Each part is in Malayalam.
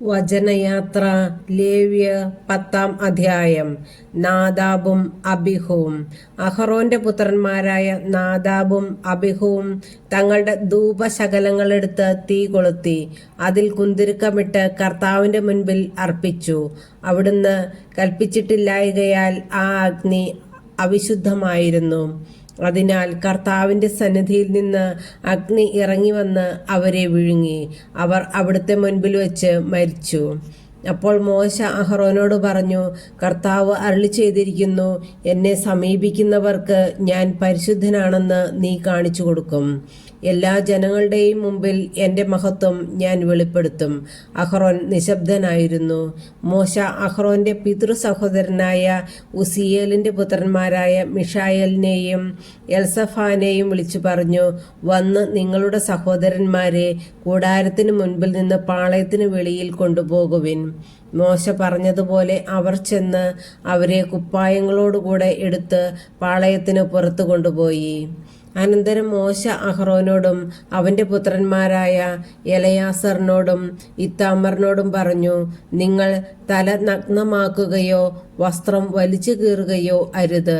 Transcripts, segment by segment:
വചനയാത്ര ലേവ്യ 10-ാം അധ്യായം. നാദാബും അബിഹുവും. അഹറോന്റെ പുത്രന്മാരായ നാദാബും അബിഹുവും തങ്ങളുടെ ധൂപശകലങ്ങളെടുത്ത് തീ കൊളുത്തി അതിൽ കുന്തിരുക്കമിട്ട് കർത്താവിന്റെ മുൻപിൽ അർപ്പിച്ചു. അവിടുന്ന് കൽപ്പിച്ചിട്ടില്ലായകയാൽ ആ അഗ്നി അവിശുദ്ധമായിരുന്നു. അതിനാൽ കർത്താവിന്റെ സന്നിധിയിൽ നിന്ന് അഗ്നി ഇറങ്ങി വന്ന് അവരെ വിഴുങ്ങി. അവർ അവിടുത്തെ മുൻപിൽ വെച്ച് മരിച്ചു. അപ്പോൾ മോശ അഹറോനോട് പറഞ്ഞു, കർത്താവ് അരുളി ചെയ്തിരിക്കുന്നു, എന്നെ സമീപിക്കുന്നവർക്ക് ഞാൻ പരിശുദ്ധനാണെന്ന് നീ കാണിച്ചു കൊടുക്കും. എല്ലാ ജനങ്ങളുടെയും മുമ്പിൽ എൻ്റെ മഹത്വം ഞാൻ വെളിപ്പെടുത്തും. അഹറോൻ നിശബ്ദനായിരുന്നു. മോശ അഹറോന്റെ പിതൃ സഹോദരനായ ഉസിയേലിന്റെ പുത്രന്മാരായ മിഷായേലിനെയും എൽസഫാനെയും വിളിച്ചു പറഞ്ഞു, വന്ന് നിങ്ങളുടെ സഹോദരന്മാരെ കൂടാരത്തിന് മുൻപിൽ നിന്ന് പാളയത്തിന് വെളിയിൽ കൊണ്ടുപോകുവിൻ. മോശ പറഞ്ഞതുപോലെ അവർ ചെന്ന് അവരെ കുപ്പായങ്ങളോടുകൂടെ എടുത്ത് പാളയത്തിന് പുറത്തു കൊണ്ടുപോയി. അനന്തരം മോശ അഹറോനോടും അവന്റെ പുത്രന്മാരായ എലയാസറിനോടും ഇത്താമറിനോടും പറഞ്ഞു, നിങ്ങൾ തല നഗ്നമാക്കുകയോ വസ്ത്രം വലിച്ചു കീറുകയോ അരുത്.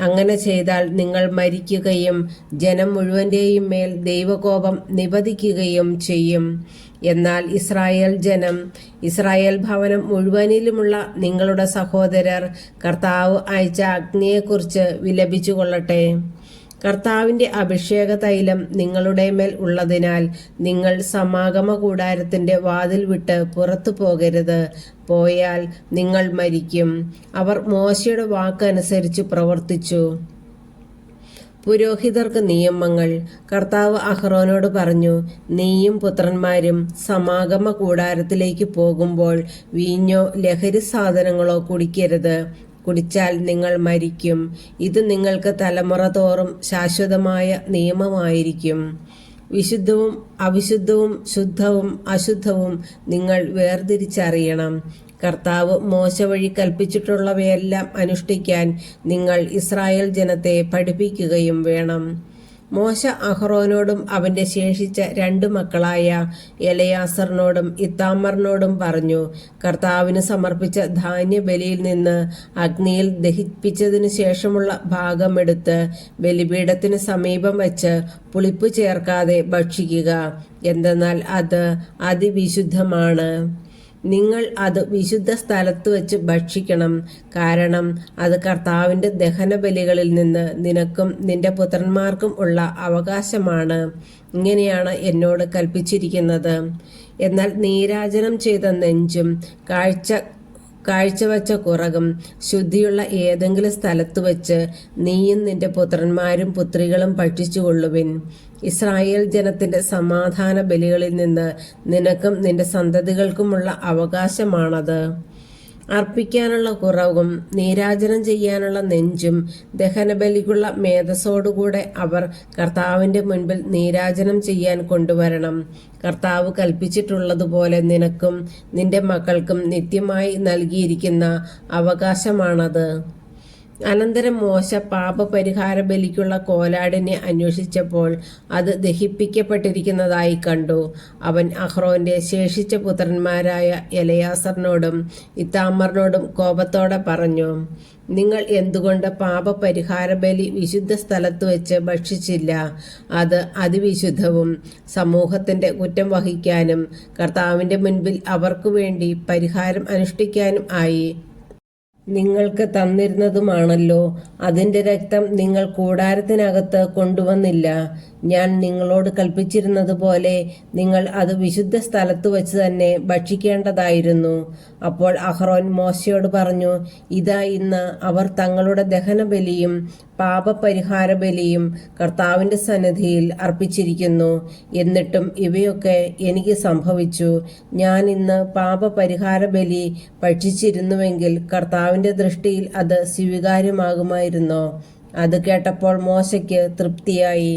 അങ്ങനെ ചെയ്താൽ നിങ്ങൾ മരിക്കുകയും ജനം മുഴുവന്റെയും മേൽ ദൈവകോപം നിപതിക്കുകയും ചെയ്യും. എന്നാൽ ഇസ്രായേൽ ഭവനം മുഴുവനിലുമുള്ള നിങ്ങളുടെ സഹോദരർ കർത്താവ് അയച്ച അഗ്നിയെക്കുറിച്ച് വിലപിച്ചു കൊള്ളട്ടെ. കർത്താവിന്റെ അഭിഷേക തൈലം നിങ്ങളുടെ മേൽ ഉള്ളതിനാൽ നിങ്ങൾ സമാഗമ കൂടാരത്തിന്റെ വാതിൽ വിട്ട് പുറത്തു പോകരുത്. പോയാൽ നിങ്ങൾ മരിക്കും. അവർ മോശയുടെ വാക്കനുസരിച്ച് പ്രവർത്തിച്ചു. പുരോഹിതർക്ക് നിയമങ്ങൾ. കർത്താവ് അഹറോനോട് പറഞ്ഞു, നീയും പുത്രന്മാരും സമാഗമ കൂടാരത്തിലേക്ക് പോകുമ്പോൾ വീഞ്ഞോ ലഹരി സാധനങ്ങളോ കുടിക്കരുത്. കുടിച്ചാൽ നിങ്ങൾ മരിക്കും. ഇത് നിങ്ങൾക്ക് തലമുറ തോറും ശാശ്വതമായ നിയമമായിരിക്കും. വിശുദ്ധവും അവിശുദ്ധവും ശുദ്ധവും അശുദ്ധവും നിങ്ങൾ വേർതിരിച്ചറിയണം. കർത്താവ് മോശ വഴി കൽപ്പിച്ചിട്ടുള്ളവയെല്ലാം അനുഷ്ഠിക്കാൻ നിങ്ങൾ ഇസ്രായേൽ ജനത്തെ പഠിപ്പിക്കുകയും വേണം. മോശ അഹറോനോടും അവന്റെ ശേഷിച്ച 2 മക്കളായ എലയാസറിനോടും ഇത്താമറിനോടും പറഞ്ഞു, കർത്താവിന് സമർപ്പിച്ച ധാന്യബലിയിൽ നിന്ന് അഗ്നിയിൽ ദഹിപ്പിച്ചതിനു ശേഷമുള്ള ഭാഗമെടുത്ത് ബലിപീഠത്തിന് സമീപം വച്ച് പുളിപ്പ് ചേർക്കാതെ ഭക്ഷിക്കുക. എന്തെന്നാൽ അത് അതിവിശുദ്ധമാണ്. നിങ്ങൾ അത് വിശുദ്ധ സ്ഥലത്ത് വെച്ച് ഭക്ഷിക്കണം. കാരണം അത് കർത്താവിന്റെ ദഹനബലികളിൽ നിന്ന് നിനക്കും നിന്റെ പുത്രന്മാർക്കും ഉള്ള അവകാശമാണ്. ഇങ്ങനെയാണ് എന്നോട് കൽപ്പിച്ചിരിക്കുന്നത്. എന്നാൽ നീരാജനം ചെയ്ത നെഞ്ചും കാഴ്ചവെച്ച കുറകും ശുദ്ധിയുള്ള ഏതെങ്കിലും സ്ഥലത്ത് വെച്ച് നീയും നിന്റെ പുത്രന്മാരും പുത്രികളും ഭക്ഷിച്ചുകൊള്ളുവിൻ. ഇസ്രായേൽ ജനത്തിന്റെ സമാധാന ബലികളിൽ നിന്ന് നിനക്കും നിന്റെ സന്തതികൾക്കുമുള്ള അവകാശമാണത്. അർപ്പിക്കാനുള്ള കുറവും നീരാജനം ചെയ്യാനുള്ള നെഞ്ചും ദഹനബലിക്കുള്ള മേധസ്സോടുകൂടെ അവർ കർത്താവിന്റെ മുൻപിൽ നീരാജനം ചെയ്യാൻ കൊണ്ടുവരണം. കർത്താവ് കൽപ്പിച്ചിട്ടുള്ളതുപോലെ നിനക്കും നിന്റെ മക്കൾക്കും നിത്യമായി നൽകിയിരിക്കുന്ന അവകാശമാണത്. അനന്തരം മോശ പാപപരിഹാര ബലിക്കുള്ള കോലാടിനെ അന്വേഷിച്ചപ്പോൾ അത് ദഹിപ്പിക്കപ്പെട്ടിരിക്കുന്നതായി കണ്ടു. അവൻ അഹ്റോന്റെ ശേഷിച്ച പുത്രന്മാരായ എലയാസറിനോടും ഇത്താമറിനോടും കോപത്തോടെ പറഞ്ഞു, നിങ്ങൾ എന്തുകൊണ്ട് പാപപരിഹാര ബലി വിശുദ്ധ സ്ഥലത്ത് വെച്ച് ഭക്ഷിച്ചില്ല? അത് അതിവിശുദ്ധവും സമൂഹത്തിന്റെ കുറ്റം വഹിക്കാനും കർത്താവിന്റെ മുൻപിൽ അവർക്കു വേണ്ടി പരിഹാരം അനുഷ്ഠിക്കാനും ആയി നിങ്ങൾക്ക് തന്നിരുന്നതുമാണല്ലോ. അതിന്റെ രക്തം നിങ്ങൾ കൂടാരത്തിനകത്ത് കൊണ്ടുവന്നില്ല. ഞാൻ നിങ്ങളോട് കൽപ്പിച്ചിരുന്നതുപോലെ നിങ്ങൾ അത് വിശുദ്ധ സ്ഥലത്ത് വെച്ച് തന്നെ ഭക്ഷിക്കേണ്ടതായിരുന്നു. അപ്പോൾ അഹ്റോൻ മോശയോട് പറഞ്ഞു, ഇതാ ഇന്ന് അവർ തങ്ങളുടെ ദഹനബലിയും പാപപരിഹാര ബലിയും കർത്താവിന്റെ സന്നിധിയിൽ അർപ്പിച്ചിരിക്കുന്നു. എന്നിട്ടും ഇവയൊക്കെ എനിക്ക് സംഭവിച്ചു. ഞാൻ ഇന്ന് പാപപരിഹാര ബലി ഭക്ഷിച്ചിരുന്നുവെങ്കിൽ കർത്താവിന്റെ ദൃഷ്ടിയിൽ അത് സ്വീകാര്യമാകുമായിരുന്നോ? അത് കേട്ടപ്പോൾ മോശയ്ക്ക് തൃപ്തിയായി.